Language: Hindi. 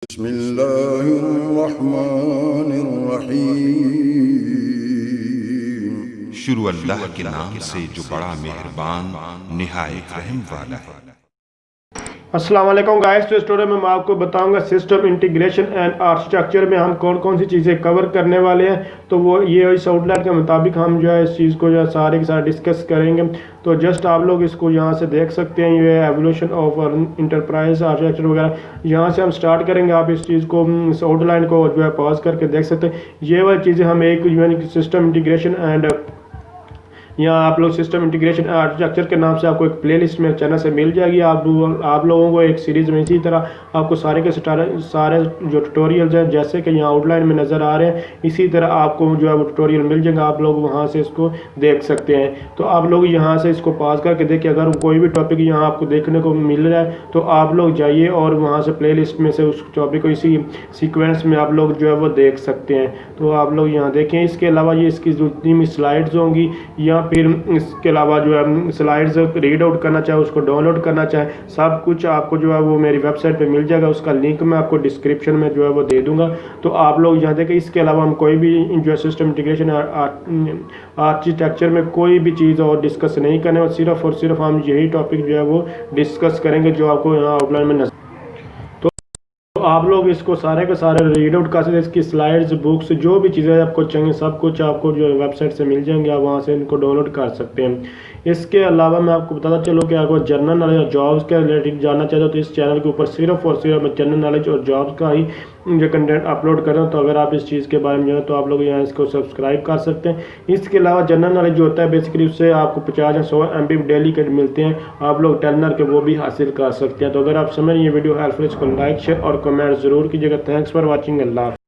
बिस्मिल्लाहिर्रहमानिर्रहीम। शुरू अल्लाह के नाम से जो बड़ा मेहरबान निहायत रहम वाला है। अस्सलाम वालेकुम गाइस। तो स्टोरी में मैं आपको बताऊंगा सिस्टम इंटीग्रेशन एंड आर्किटेक्चर में हम कौन कौन सी चीज़ें कवर करने वाले हैं। तो वो ये इस आउटलाइन के मुताबिक हम जो है इस चीज़ को जो है सारे के सारे डिस्कस करेंगे। तो जस्ट आप लोग इसको यहाँ से देख सकते हैं, ये एवोल्यूशन ऑफ इंटरप्राइज आर्किटेक्चर वगैरह यहाँ से हम स्टार्ट करेंगे। आप इस चीज़ को इस आउटलाइन को जो है पॉज करके देख सकते हैं। ये वाली चीज़ें हम एक सिस्टम इंटीग्रेशन एंड यहाँ आप लोग सिस्टम इंटीग्रेशन आर्किटेक्चर के नाम से आपको एक प्लेलिस्ट में चैनल से मिल जाएगी। आप लोगों को एक सीरीज़ में इसी तरह आपको सारे के सारे जो ट्यूटोरियल्स हैं जैसे कि यहाँ आउटलाइन में नज़र आ रहे हैं, इसी तरह आपको जो है वो ट्यूटोरियल मिल जाएगा। आप लोग वहाँ से इसको देख सकते हैं। तो आप लोग यहाँ से इसको पास करके देखिए। अगर कोई भी टॉपिक यहाँ आपको देखने को मिल रहा है तो आप लोग जाइए और वहाँ से प्लेलिस्ट में से उस टॉपिक को इसी सीक्वेंस में आप लोग जो है वो देख सकते हैं। तो आप लोग यहाँ देखें। इसके अलावा ये इसकी जितनी भी स्लाइड्स होंगी या फिर इसके अलावा जो है स्लाइड्स रीड आउट करना चाहे, उसको डाउनलोड करना चाहे, सब कुछ आपको जो है वो मेरी वेबसाइट पे मिल जाएगा। उसका लिंक मैं आपको डिस्क्रिप्शन में जो है वो दे दूंगा। तो आप लोग यहाँ देखें। इसके अलावा हम कोई भी जो है सिस्टम इंटीग्रेशन आर्किटेक्चर में कोई भी चीज़ और डिस्कस नहीं करने, और सिर्फ हम यही टॉपिक जो है वो डिस्कस करेंगे जो आपको यहाँ आउटलाइन में नजर। तो आप लोग इसको सारे के सारे रीड आउट कर सकते हैं। इसकी स्लाइड्स, बुक्स, जो भी चीज़ें आपको चाहिए सब कुछ आपको जो वेबसाइट से मिल जाएंगे। आप वहाँ से इनको डाउनलोड कर सकते हैं। इसके अलावा मैं आपको बताता चलूँ कि आपको जनरल नॉलेज और जॉब्स के रिलेटेड जानना चाहते हो तो इस चैनल के ऊपर सिर्फ और सिर्फ मैं जनरल नॉलेज और जॉब्स का ही जो कंटेंट अपलोड कर रहा हूँ। तो अगर आप इस चीज़ के बारे में जानो तो आप लोग यहाँ इसको सब्सक्राइब कर सकते हैं। इसके अलावा जनरल नॉलेज जो होता है बेसिकली उससे आपको 50 या 100 MB डेली के मिलते हैं। आप लोग टेलनर के वो भी हासिल कर सकते हैं। तो अगर आप समझ ये वीडियो हेल्पफुल, इसको लाइक, शेयर और कमेंट ज़रूर कीजिएगा। Thanks for watching. अल्लाह।